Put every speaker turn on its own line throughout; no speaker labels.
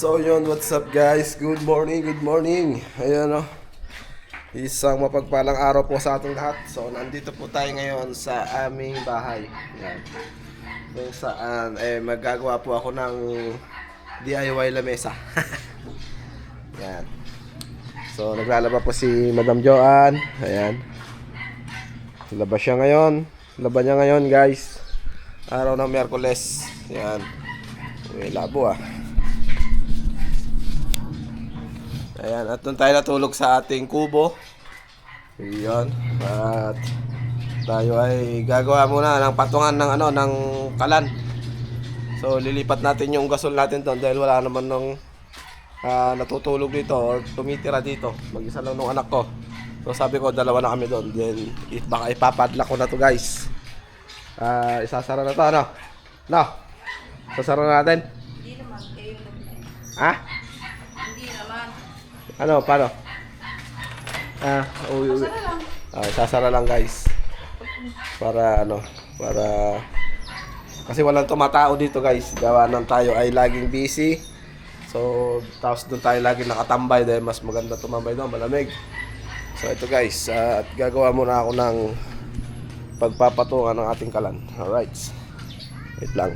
So yun, what's up guys? Good morning, good morning. Ayan o. Isang mapagpalang araw po sa ating lahat. So nandito po tayo ngayon sa aming bahay. Yan. Kung saan magagawa po ako ng DIY lamesa. Yan. So naglalaba po si Madam Joanne. Ayan. Laba siya ngayon. Laba niya ngayon guys. Araw ng Miyerkules. Yan. May labo ah. Ayan, at doon tayo natulog sa ating kubo. Ayan. At tayo ay gagawa muna ng patungan ng ng kalan. So lilipat natin yung gasol natin doon dahil wala naman nung natutulog dito or tumitira dito. Mag-isa lang nung anak ko. So sabi ko dalawa na kami doon. Then baka ipapadlock ko na to guys. Isasara na to ano? No? Sasara natin?
Hindi naman, kayo
Ha?
Hindi naman.
Ano, paano?
Sasara lang.
Sasara lang guys. Para kasi walang tumatao dito guys. Gawa ng tayo ay laging busy. So, tapos doon tayo laging nakatambay dahil mas maganda tumambay doon, malamig. So, ito guys, at gagawa muna ako ng pagpapatungan ng ating kalan. Alright. Wait lang.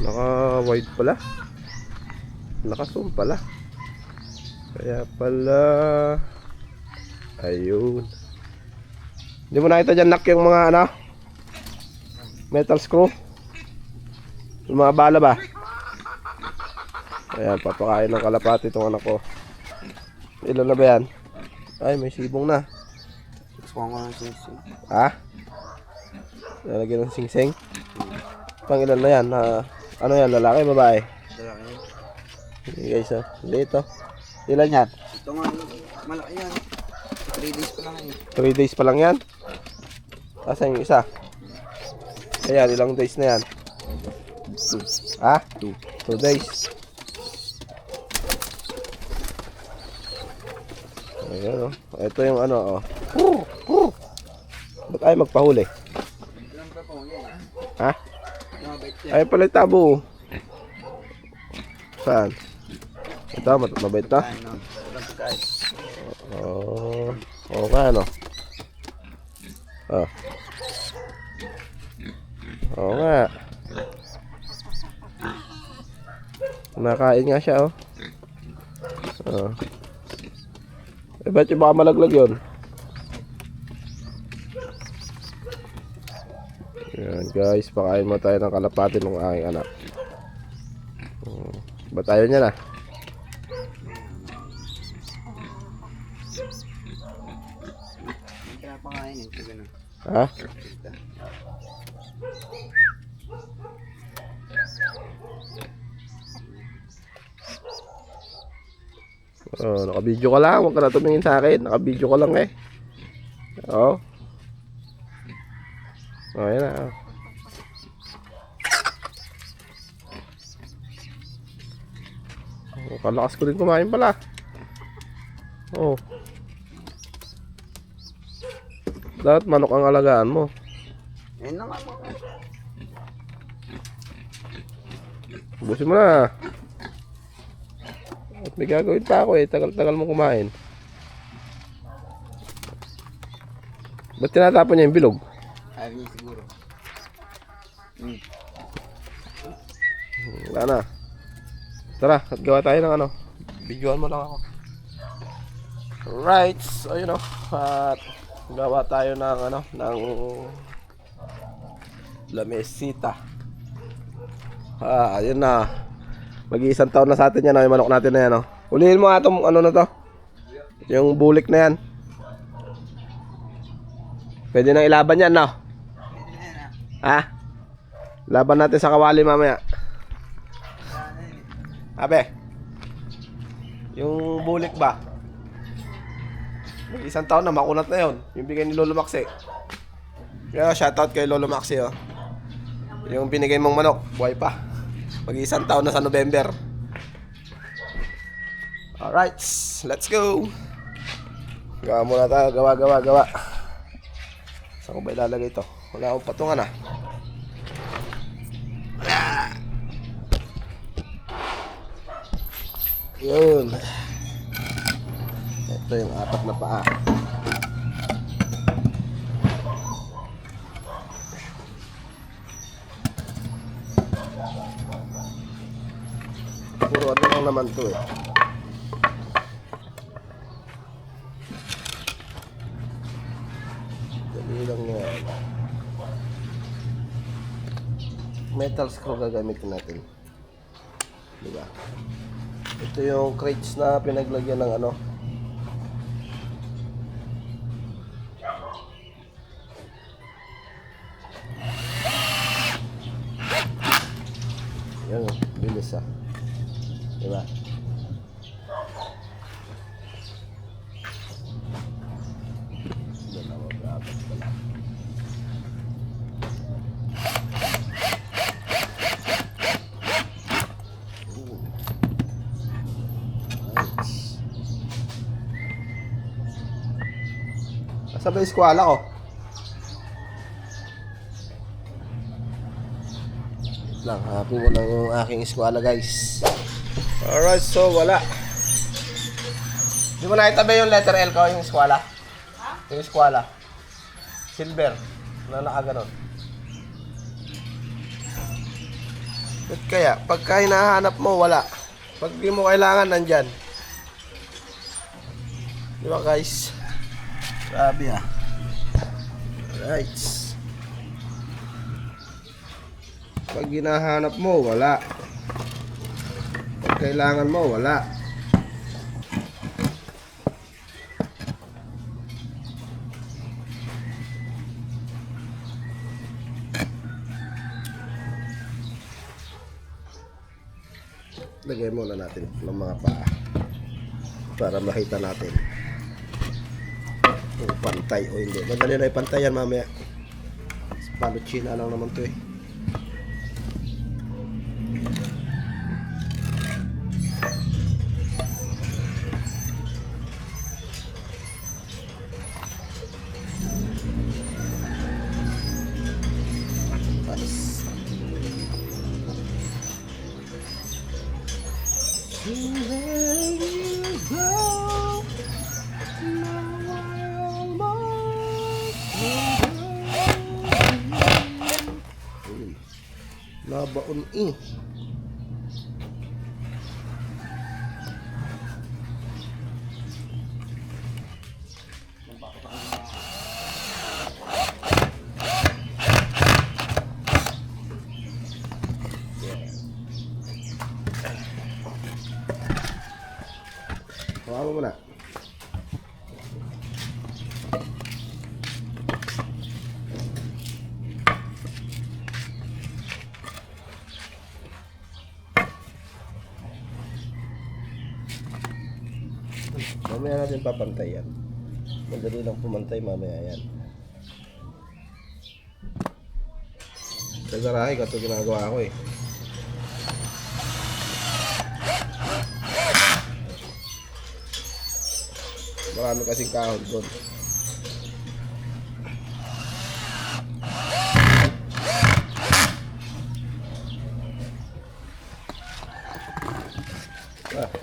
Naka-wide pala. Naka-zoom pala. Kaya pala ayun. Hindi mo nakita dyan nak yung mga metal screw. Yung mga bala ba? Ayan, papakain ng kalapati itong anak ko. Ilan na ba yan? Ay, may sibong na.
Gusto ko ng sing-sing.
Lalagyan ng sing-sing. Pang ilan na yan? Ano yan? Lalaki, babae?
Lalaki.
Hindi guys dito. Ilan yan?
Ito nga, malaki yan. 3 days pa lang yan.
3 days pa lang yan? Asan yung isa? Ayan, ilang days na yan? 2 days. Ayan ito yung Ba't ay magpahuli?
Ilang pa po yan. Mabait yan.
Ay pala yung tabo. Saan? Ito, mabait na?
Ano? Ilang pagkain.
Oo nga Oo nga. Nakain nga siya ba't yung baka malaglag yun? Yan guys, pakain mo tayo ng kalapati ng aking anak. Ba't ayaw niya na?
Hindi ka napakain ito gano'n.
Naka-video ka lang, huwag ka na tumingin sa akin. Naka-video ka lang yan na. Kalakas ko rin kumain pala. Dapat manok ang alagaan mo.
Ayun na nga po.
Busin mo na. At may gagawin pa ako tagal-tagal mo kumain. Ba't tinatapon niya yung bilog?
Ayaw niya siguro.
Wala na. Tara, at gawa tayo ng videoan mo lang ako. Right, so at gawa tayo ng lamesita. Ayun na. Mag-iisang taon na sa atin yan, yung manok natin na yan. Ulihin mo nga itong na to. Yung bulik na yan. Pwede nang ilaban yan, Laban natin sa kawali mamaya. Abe, yung bulik ba? Mag-isang taon na, makunat na yun. Yung bigay ni Lolo Maxi. Kaya shoutout kay Lolo Maxi Yung binigay mong manok, buhay pa. Mag-isang taon na sa November. Alright, let's go. Gawa muna tayo, gawa. Saan ko ba ilalagay ito? Wala akong patungan Yun. Ito yung apat na paa. Puro ano lang naman to eh. Dali lang yan. Metal screw gagamitin natin. Diba? Ito yung crates na pinaglagyan ng ano. Yan, bilis ah. Diba? Dalawa, apat pala. Nice. Asa ba yung eskwala ko? Lang, hanapin ko lang yung aking eskwala, guys. Alright, so wala. Di mo nakitabi yung letter L ko, yung eskwala? Yung eskwala. Silver. Na nakaganon. Ba't kaya? Pagka hinahanap mo, wala. Pag di mo kailangan, nandyan. Di ba, guys? Grabe ah. Alright. Pag hinahanap mo, wala. Pag kailangan mo, wala. Lagay muna natin ng mga paa para makita natin kung pantay o hindi. Madali na ipantay yan mamaya. Palutsina lang naman to eh. Nabaon eh. Hawakan mo muna. Mamaya natin papantay yan. Madali lang pumantay mamaya yan. Sa garahe, ito ginagawa ko eh. Marami kasing kahon doon.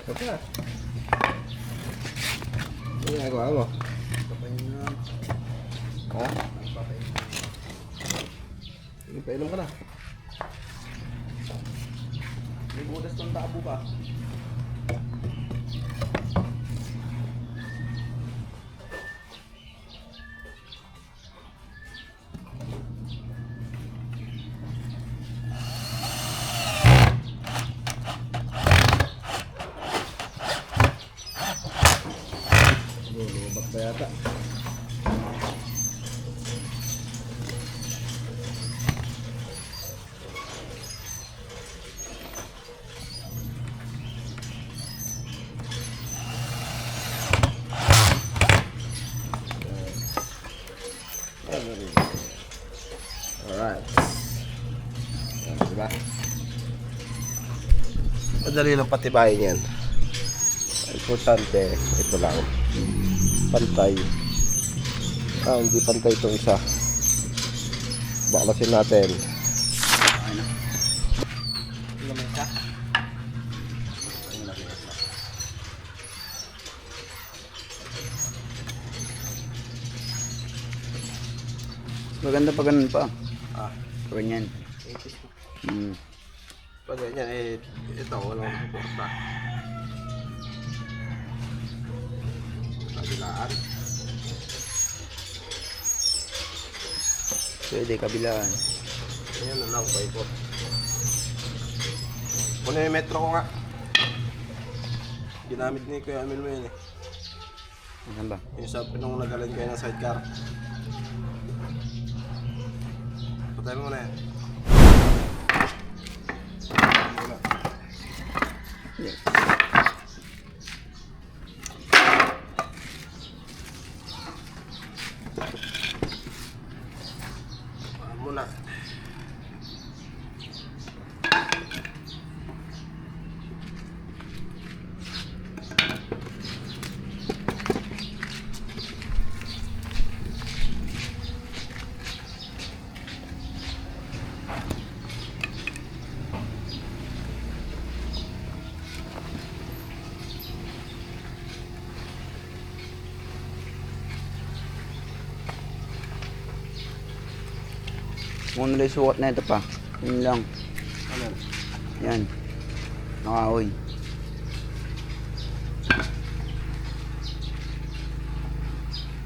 Ito. Ano ginagawa mo? Ha? Painom ka na.
May budas ng tabo ba?
Lumabak pa yata. Alright. Diba? Madali lang patibayin yan. Importante, ito lang. Pantay. Hindi pantay itong isa. Baklasin natin.
Maganda pa ganun pa.
Ah,
Ganyan.
pag ganyan eh, ito walang suporta. Kabilaan.
Pwede kabilaan.
Ayan na lang, paikot. Kunin yung metro ko nga. Ginamit ni Kuya Emil mo yun eh.
Ano ba?
Yung sa nung nagalan kayo ng sidecar. Patay mo muna yan. Muna.
Yes.
Muna.
Kung ano lang yung sukat na ito pa. Yun lang.
Ano?
Yan. Nakahoy.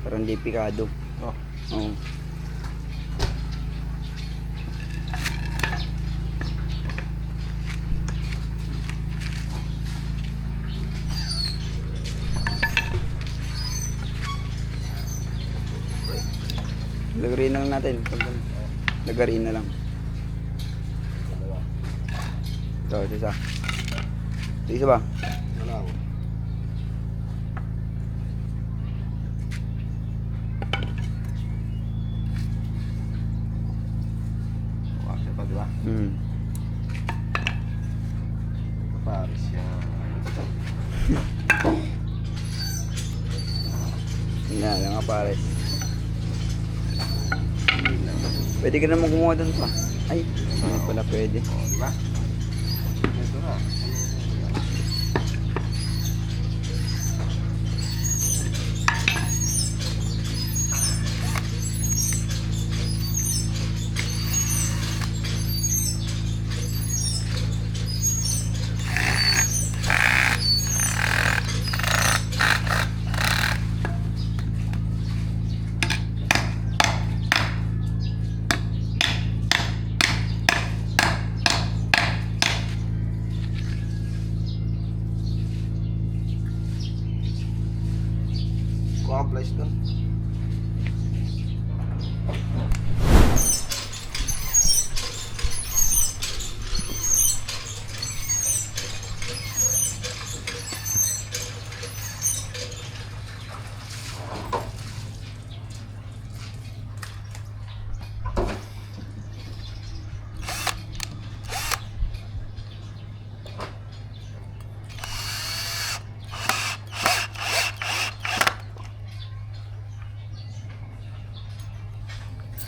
Parang di pikado.
Oh.
Oo. Lagarin na lang natin. Lagarin na lang. Ito, isa. Ito isa ba?
Wala ako. Waksa pa diba? Paris yan.
Yan lang nga pare. Pwede ka naman kumuha doon pa. Ay, hindi pala pwede.
Oh, diba? Ito na. Kuha ang place doon.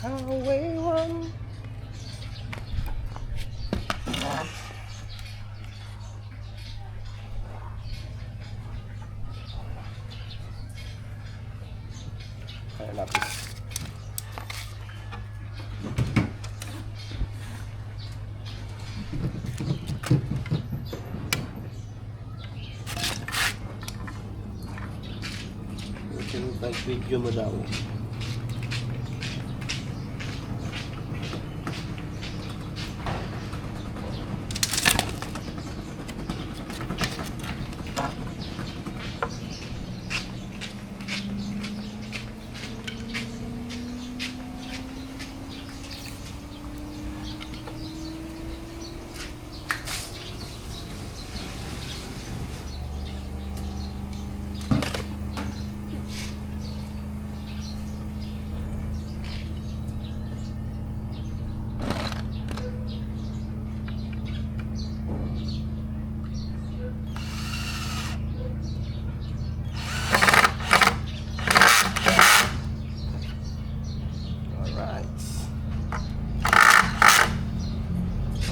Highway 1. Ay, lapis. Video mo daw.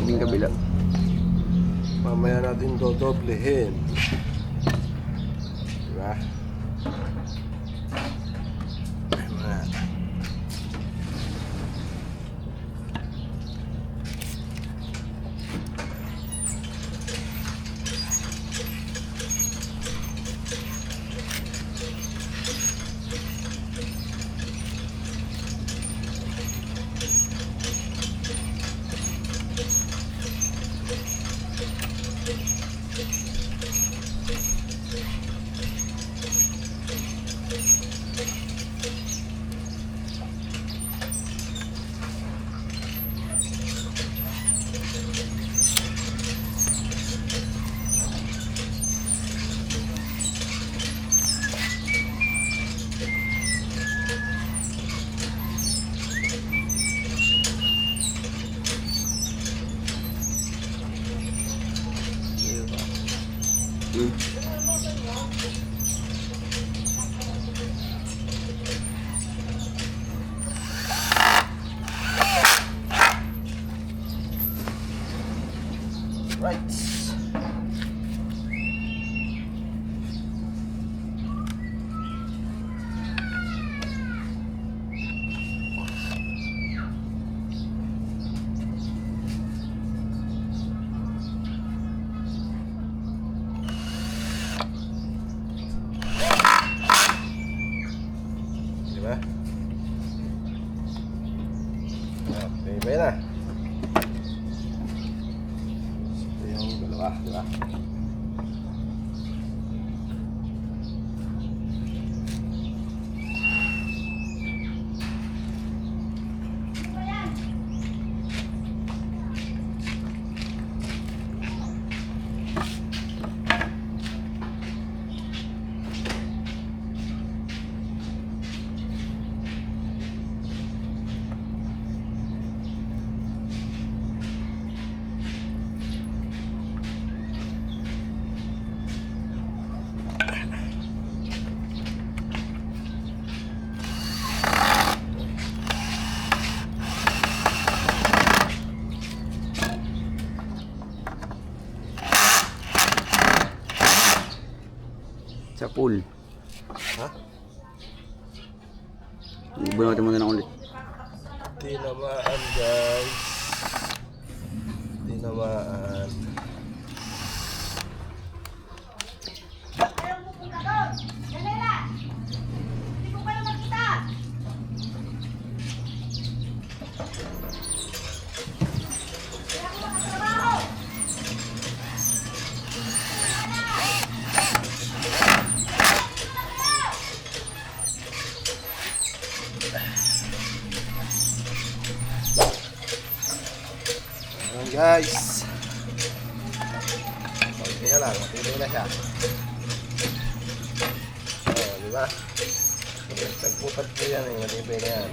Yung kabila.
Mamaya natin dodoblehin. Diba? Ay, mga. Right. Diba? Okay, ba na? Ito yung dalawa, diba?
Sa pool.
Ha?
Bunutin mo na lang ulit.
Tinamaan, guys. Tinamaan.
Ayaw mo punta doon. Janela! Hindi ko kayo makita. Kaya ako makatrabaho.
Ayan, guys. Okay na lang. Pili na siya. Oh, di ba? Nagputat po yan eh. Matibay na yan.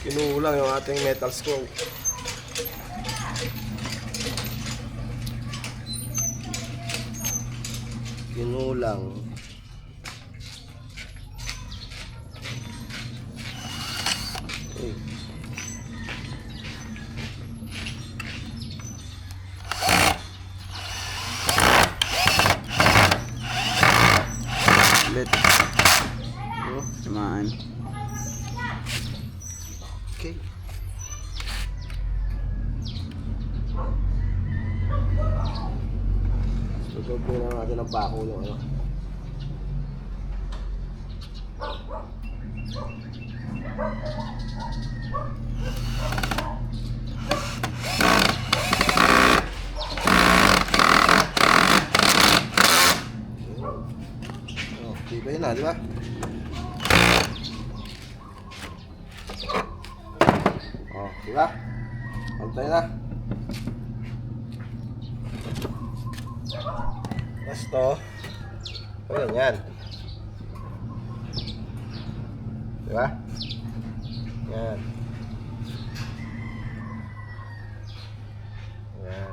Kinulang yung ating metal screw. Kinulang. Uy.
Ulit.
Oh,
Tamaan.
okay. Tutugin na natin ang bako yung ano. Oh, tibay na, di ba? Oh, di ba? Pantay na. Basta. Ayan yan. Di ba? Yan. Yan.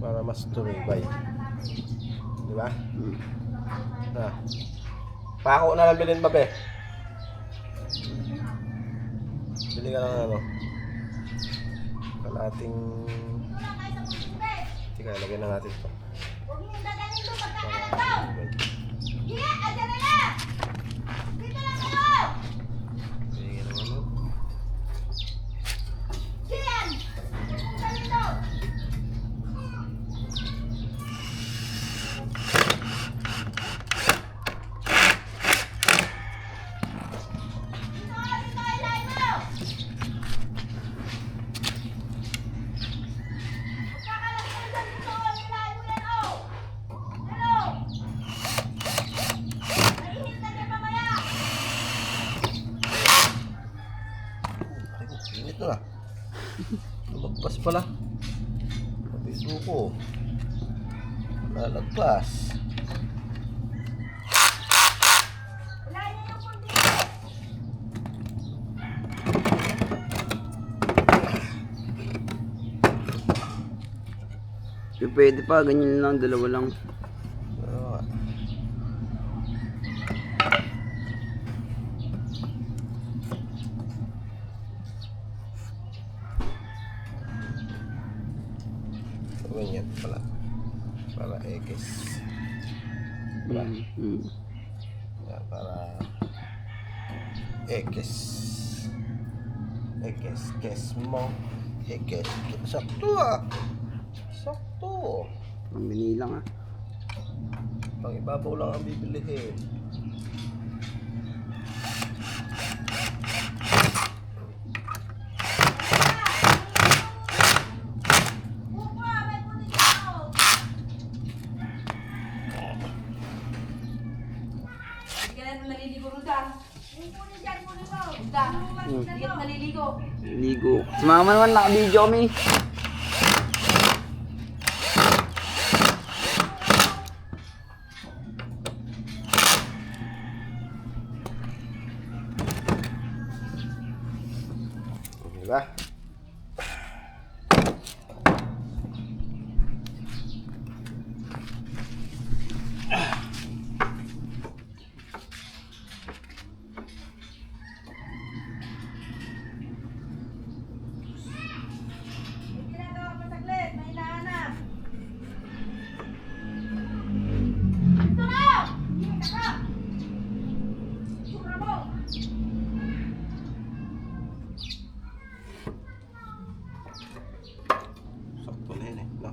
Para mas tumibay. Di ba? Na. Pako na lang bilhin, babe. Bili ka ng ano. Kalating... Teka, lagyan na natin ito.
Huwag niyong dadalhin doon pagkakalat doon. Iya, Janela! Dito lang kayo!
Bigyan ng ano.
Gian! Huwag mong dalhin doon. Dito, ilahin mo! Pagkakalat mo dyan dito, ilahin mo yan, oh! Ano? Mahihit na dyan mamaya!
Ay, init na. Lumagpas pala. Pati suko. Lalagpas.
Ilahin niyo yung kundi.
Pwede pa, ganyan lang, dalawa lang.
Oo nga. Para X. Diba? Yan, para X. X mo. X. Sakto ah. Sakto.
Pambili lang ah.
Pang ibabaw lang ang bibilihin.
Buka, may punin ako.
Hindi ka na naliligo rin ka.
Punin dyan, punin mo.
Basta, hindi ka naliligo.
Ligo. Sumama naman, naka-video kami.
Diba?
May ginagawa pa saglit, may hinahanap. Ito na! Hindi ka! Sura mo!
Sakto na yun eh. No?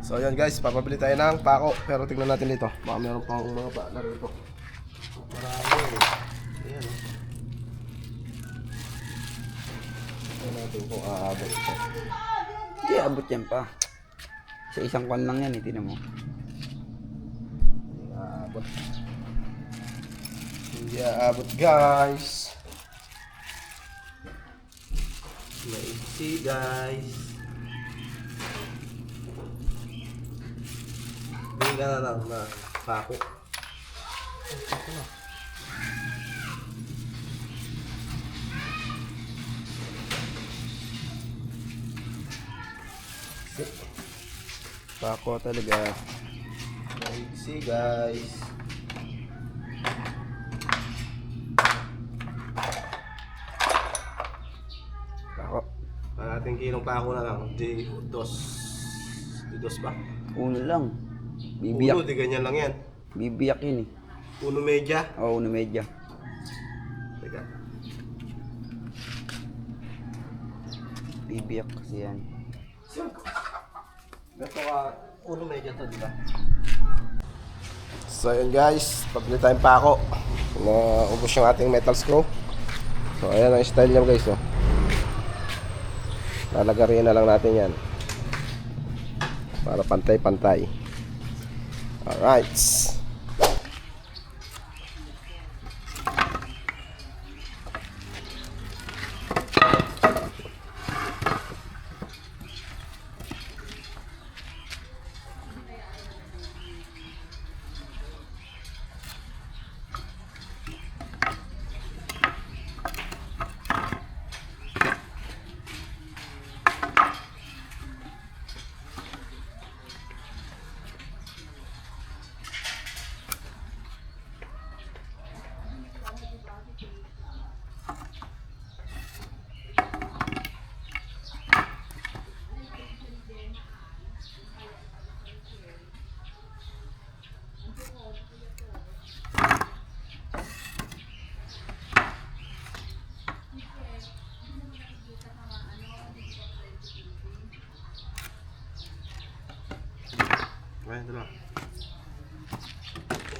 So yan guys, papabili tayo ng pako. Pero tingnan natin dito. Baka meron pang mga bala rito. Marami eh. Ayan oh. Tingnan natin kung aabot ito.
Hindi, abot yan pa. Sa isang kwan lang yan, tinan mo.
Hindi aabot. Hindi aabot guys. Maiksi guys. Bili ka na lang na pako. Ito na.
Pako talaga.
Maiksi guys. Pako. Parating kilong pako na lang. Di dos ba?
Uno lang.
Uno,
Bibiyak.
di ganyan lang yan.
Bibiyak yun eh.
Uno medya.
Oo, uno medya.
Teka.
Bibiyak kasi yan.
Gato ka, uno medya to, di ba? So yun guys, pabili tayong pako. Naubos yung ating metal screw. So ayan ang style niya guys. Oh. Lalagarin na lang natin yan. Para pantay-pantay. Alright. Ayan, ito lang.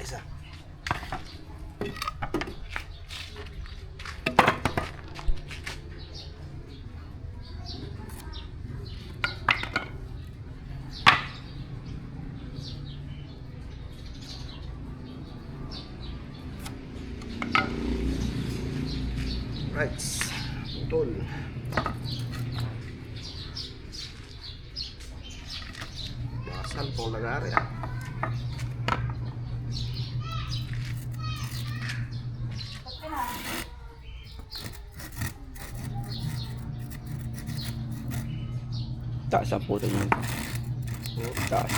Isa. Right. Putol. Basal po lagari ah.
Taas ang puto niyan. Taas.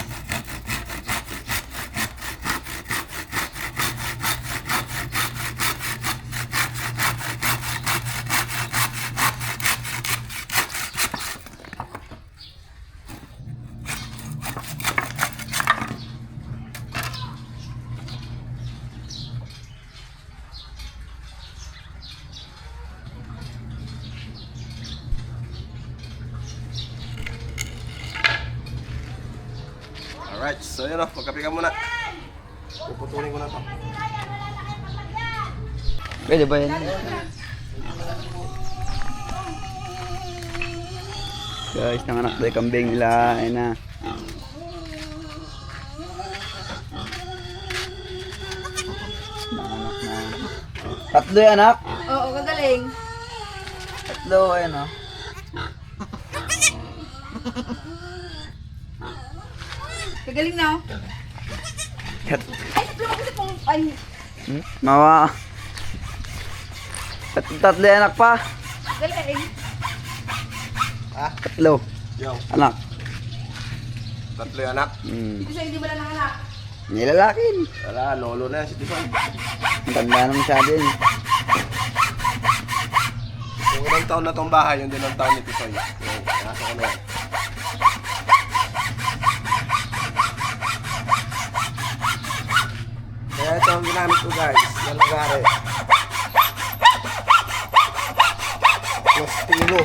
Alright, so yun o, magkape ka muna. Puputulin ko na to.
Masira yan, wala na kayong paglagyan.
Pwede ba yan? Guys, nanganak tayo kambing nila. Ayun na. Nanganak na. Tatlo yan, anak.
Oo, kagaling.
Tatlo, ayun o.
Kagaling na. Oh.
Kat.
Ay, tatlo kasi kung... Ay,
Mawa. Tatlo yan, anak pa.
galing.
Tatlo.
Yo,
Anak.
tatlo yung anak.
Dito sa hindi mo lang nanganak.
Nilalakin.
Wala, lolo na yan si Tisoy.
Ang tanda naman siya din.
Yung ilang taon na tong bahay, yung din ang taon ni Tisoy. Yung nasa ko na yan. Kaya ito ang ginamit ko guys, yung lagari. Yung spino.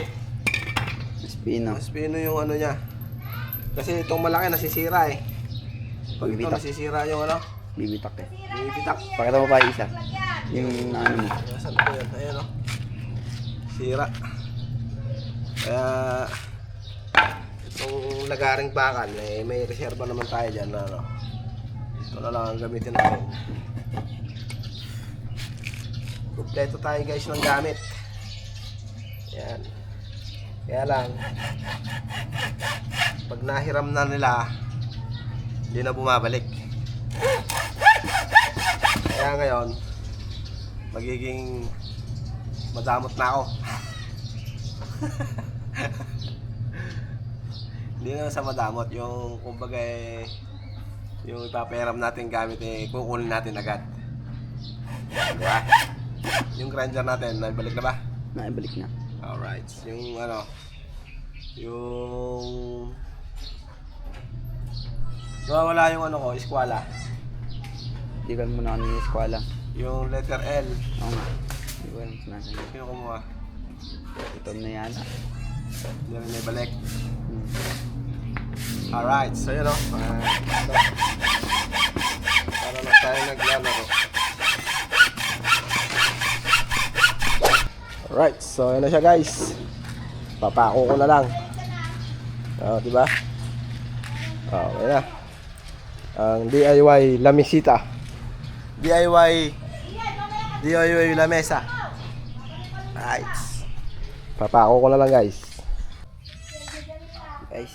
Spino.
Yung spino yung ano niya. Kasi itong malaki nasisira eh. Pag ito
Bibitak.
nasisira yung ano,
Bibitak eh.
bibitak.
Pakita mo pa yung isa. Yung ano mo.
Nasaan ko yan? Ayan o. Sira. Kaya itong lagaring bakal, eh, may reserva naman tayo dyan na ano. Ito na lang ang gamitin natin. Kompleto tayo guys ng gamit. Yan. Kaya lang, pag nahiram na nila, hindi na bumabalik. Kaya ngayon, magiging madamot na ako. Hindi na sa madamot, yung kumbaga eh, yung ipapahiram natin gamit eh, kukunin natin agad. Diba? Yung grinder natin, naibalik na ba?
Naibalik na.
Alright, yung ano, yung wala yung ano ko, eskwala.
Tigal mo na kami yung eskwala.
Yung letter L.
Oo nga. Hindi ko alam saan nasan.
Sino kumuha?
Ito na yan.
Hindi na naibalik.
Hmm.
Alright, so yun o. Para lang tayo naglalaro. Alright, so yun na siya guys. Papako ko na lang. Diba? Okay na. Ang DIY lamisita. DIY lamesa. Right. Papako ko na lang guys.
Guys.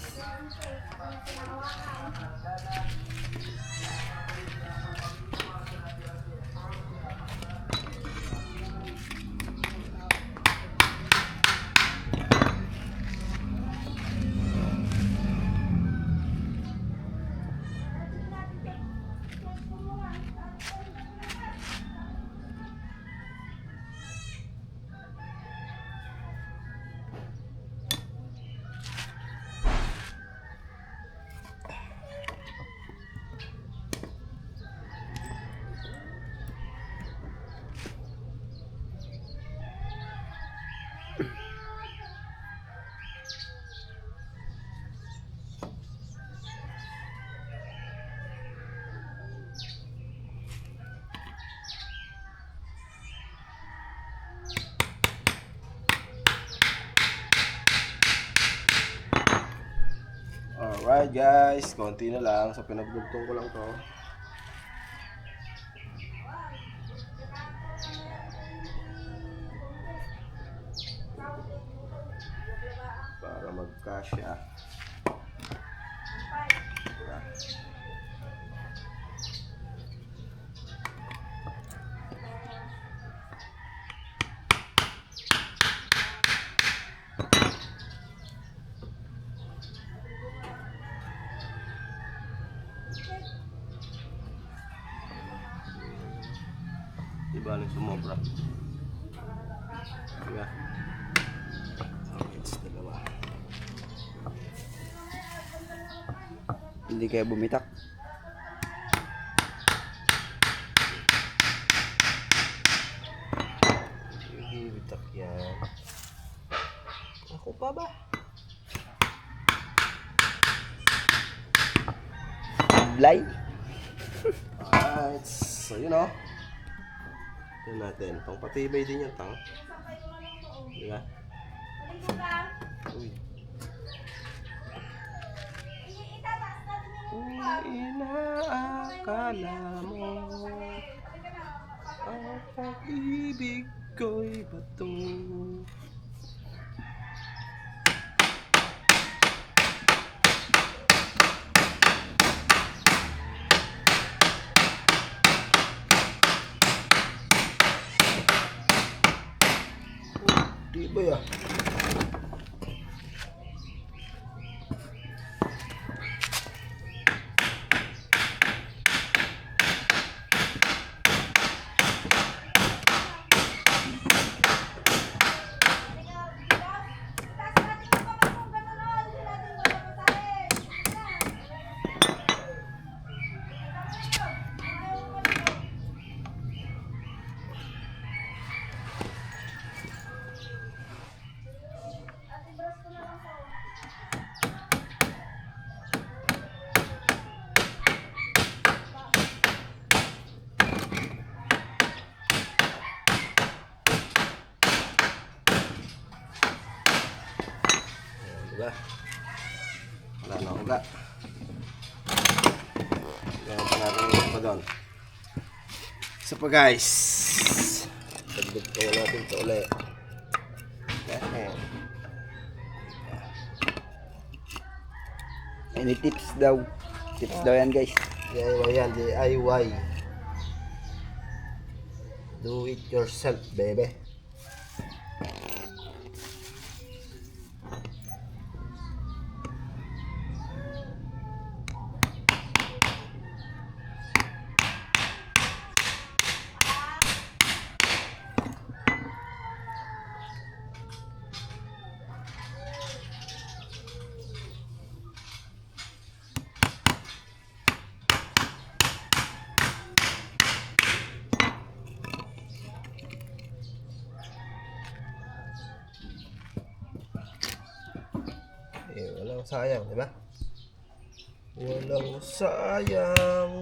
Alright guys, konti na lang. So pinagdugtong ko lang to. Para magkasya. Diba nang sumobra? Diba? Okay, it's dalawa.
Hindi kayo bumitak.
Yung bitak yan. Ako pa ba?
Pilay.
Alright, so yun o. Yun natin. Pangpatibay din yan, tang. Diba?
Maligo ka.
Uy.
Itataas natin yung
Inaakala mo ang pag-ibig ko'y bato. Di ba ya?
Taas natin yung kamay kung gano'n o. Hindi natin mapapasahin. Ayaw mo maligo. Ate, brush ko na lang sa
Diba? Wala na uga. Ganyan pa natin yung pa doon. Isa pa guys. Tagdag ko natin ito ulit. Yan.
Any tips daw? Tips daw yan guys.
DIY yan, DIY. Do it yourself, baby. Walang sayang, di ba? Walang sayang.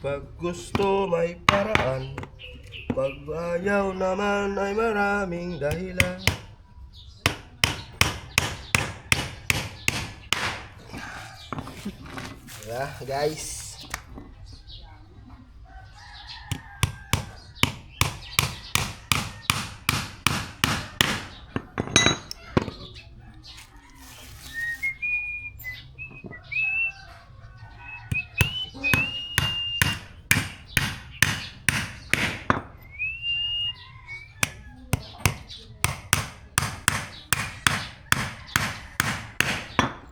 Pag gusto may paraan, pag ayaw naman ay maraming dahilan. Diba, guys?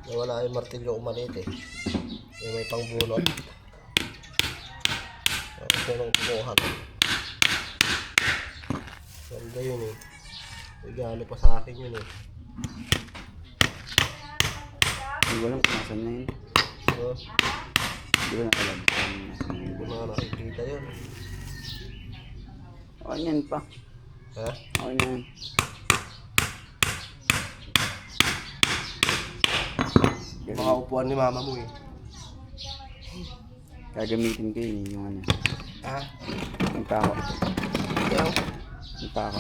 Wala yung martilyo umalit eh. Yung may pangbunot. Tapos yun ang kinuha ko. Ganda yun eh. Regalo pa sa akin yun eh.
Hindi ko alam kung nasan na yun.
So,
Hindi ko na alam kung nasan na yun.
hindi ko na nakikita yun.
Okay yan pa.
Ha?
Okay na yan.
Baka upuan ni mama mo eh.
Gagamitin ko yun yung ano.
Ha?
Yung pako.
Yan.
Yung pako.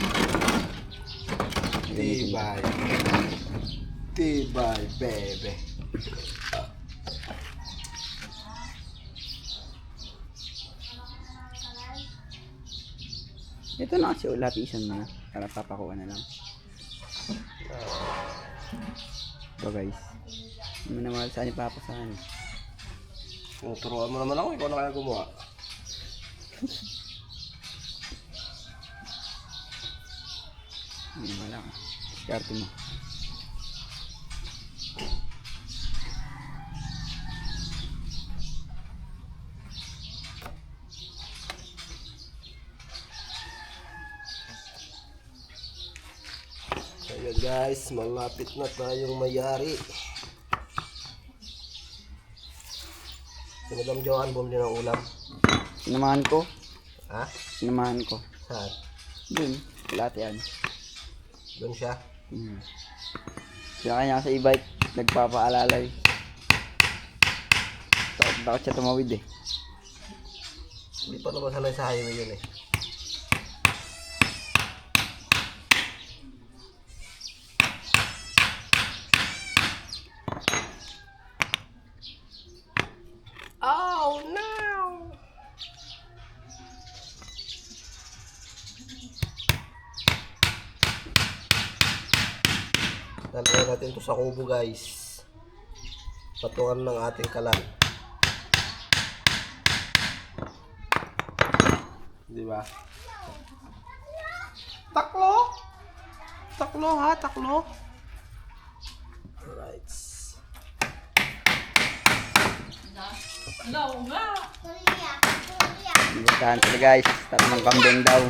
Gagamitin ko.
Tibay. Tibay, bebe.
Ito na kasi lapisan mo na. Para papakuha na lang. So guys. Hindi mo na mahal saan ipapasahan.
Turuan mo naman ako, ikaw na kaya gumawa.
Hindi wala ka. Diskarte mo.
Ayun guys, malapit na tayong mayari. Si Madam Joanne bumili ng ulam.
Sinamahan ko.
Ha?
Sinamahan ko.
Saan?
Dun. Lahat yan.
Doon siya?
Hmm. Kaya sa e-bike, nagpapaalalay. Takot siya tumawid eh.
Hindi pa naman sanay sa highway yun eh. Oh no! Lalagay natin ito sa kubo guys. Patungan ng ating kalan. Di ba? Taklo! Taklo ha, taklo. Alright.
Ibutahan sila guys. Tatlong kambing daw.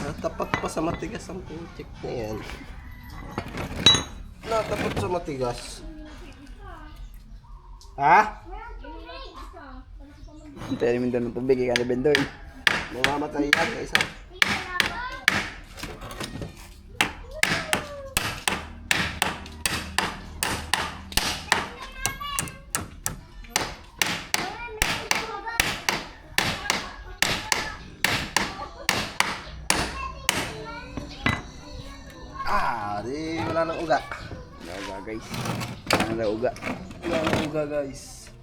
Natapat pa sa matigas ang putik na yan. Natapat sa matigas. Ha?
Hintayin mo daw ng tubig. Ika na bendoy.
Mamamatay yan guys ha. Di wala nang uga.
Wala uga guys. Ano daw uga?
Wala nang uga guys.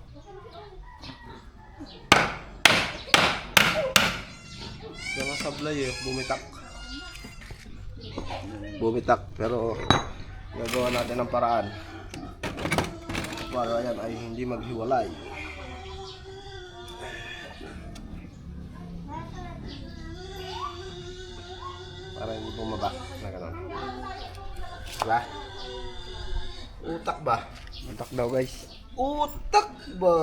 Mga sablay eh, bumitak. Bumitak, pero gagawa natin ng paraan para yan ay hindi maghiwalay. Para hindi bumaba na gano'n. Diba? Utak ba?
Utak daw guys.
Utak ba?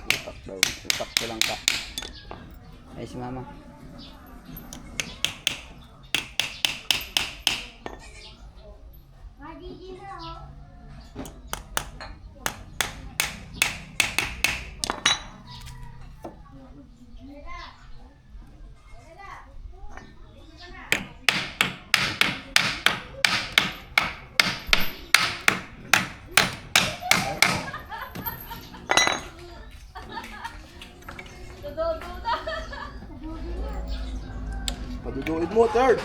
Utak daw. Utak ko lang ka. Ay si mama.
Paduduin mo, third.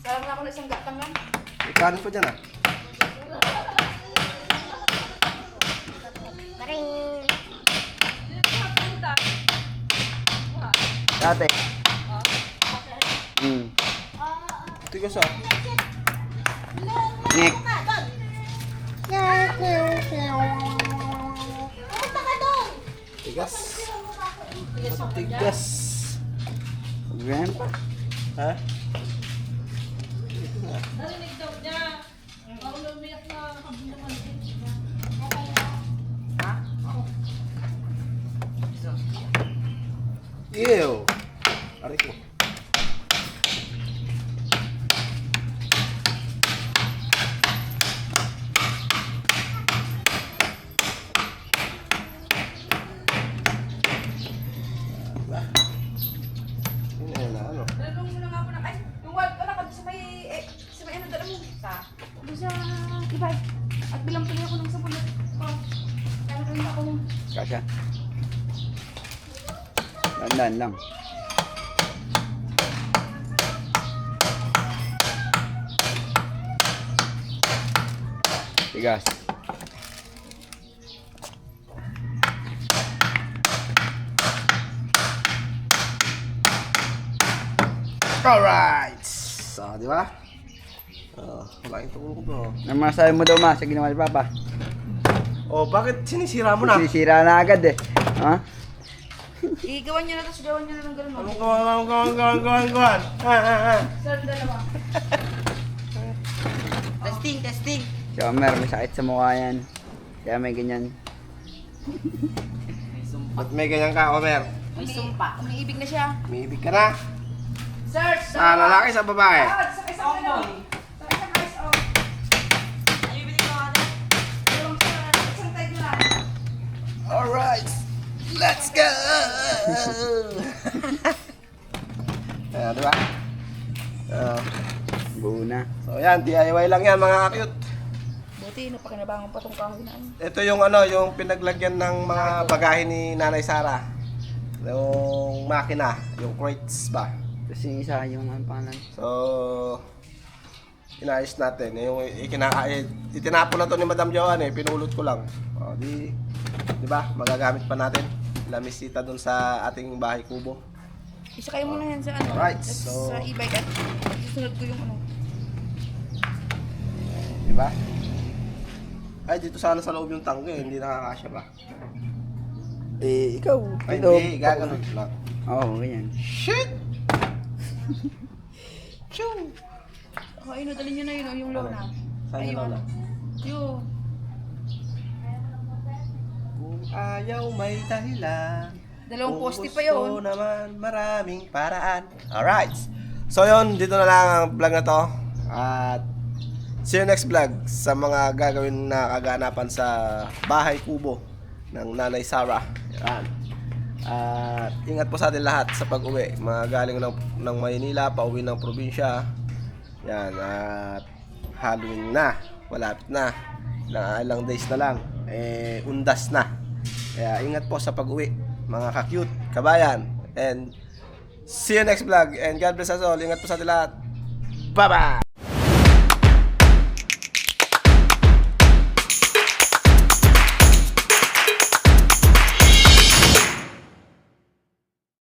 Sarap na ako na isang gatang lang.
May kanin pa dyan ah.
Dati.
Tigas ah.
Nick.
Tigas. Tigas.
Ganyan pa.
Ha?
Narinig daw niya. Ako lumiyak na kabin naman.
Ew. Aray ko.
Nalulong mo na nga po na. Ay, yung wild ko na sa may ano dala mo. Doon sa ibay. At bilang pili ako ng sabon. Kaya rin ako ng...
Kasha. Dandan lang. Tigas.
Alright. So, di ba? Malaking tulong ko bro.
Ano masabi mo daw ma sa ginawa ni Papa?
Oh, bakit sinisira mo na?
Sinisira na agad eh. Ha?
Igawan niya na tapos gawan niya na ng gano'n.
Anong gawan?
Sir, dalawa. Testing.
Si Omer, may sakit sa mukha yan. Kaya may ganyan.
Ba't may ganyan ka, Omer?
May sumpa. Umiibig na siya.
Umiibig ka na?
Search!
Sa lalaki, sa babae?
Sa isang ano? Sa isang eyes off. Isang type na lang.
Alright, let's go! Ayan, diba?
Buo na.
So yan, DIY lang yan mga cute.
Buti, napakinabangan pa tong kahoy na ano.
Ito yung ano, yung pinaglagyan ng mga bagahe ni Nanay Sara. Yung makina, yung crates ba?
Tapos yung isa, yung ano pangalan.
So, inayos natin. Yung itinapon na to ni Madam Joan pinulot ko lang. O, di ba? Magagamit pa natin. Lamisita dun sa ating bahay kubo.
Isa kayo muna yan sa ano.
Alright,
Sa e-bike at susunod ko yung ano.
Di ba? Ay, dito sana sa loob yung tangke, hindi nakakasya ba?
Eh, ikaw.
Ay,
ito.
hindi, gagawin lang.
Oo, ganyan.
Shit! Choo!
Oh, ayun, dali nyo na yun, yung lona.
Saan yung lona?
Yun.
Kung ayaw may dahilan.
Dalawang
Kung
poste pa yun.
gusto naman maraming paraan. Alright. So yun, dito na lang ang vlog na to. At see you next vlog sa mga gagawin na kaganapan sa bahay kubo ng Nanay Sara. Yan. At ingat po sa atin lahat sa pag-uwi. Mga galing ng Maynila, pauwi ng probinsya. Yan. At Halloween na. Malapit na. Ilang days na lang. Undas na. Kaya ingat po sa pag-uwi. Mga ka-cute, kabayan. And see you next vlog. And God bless us all. Ingat po sa atin lahat. Bye-bye!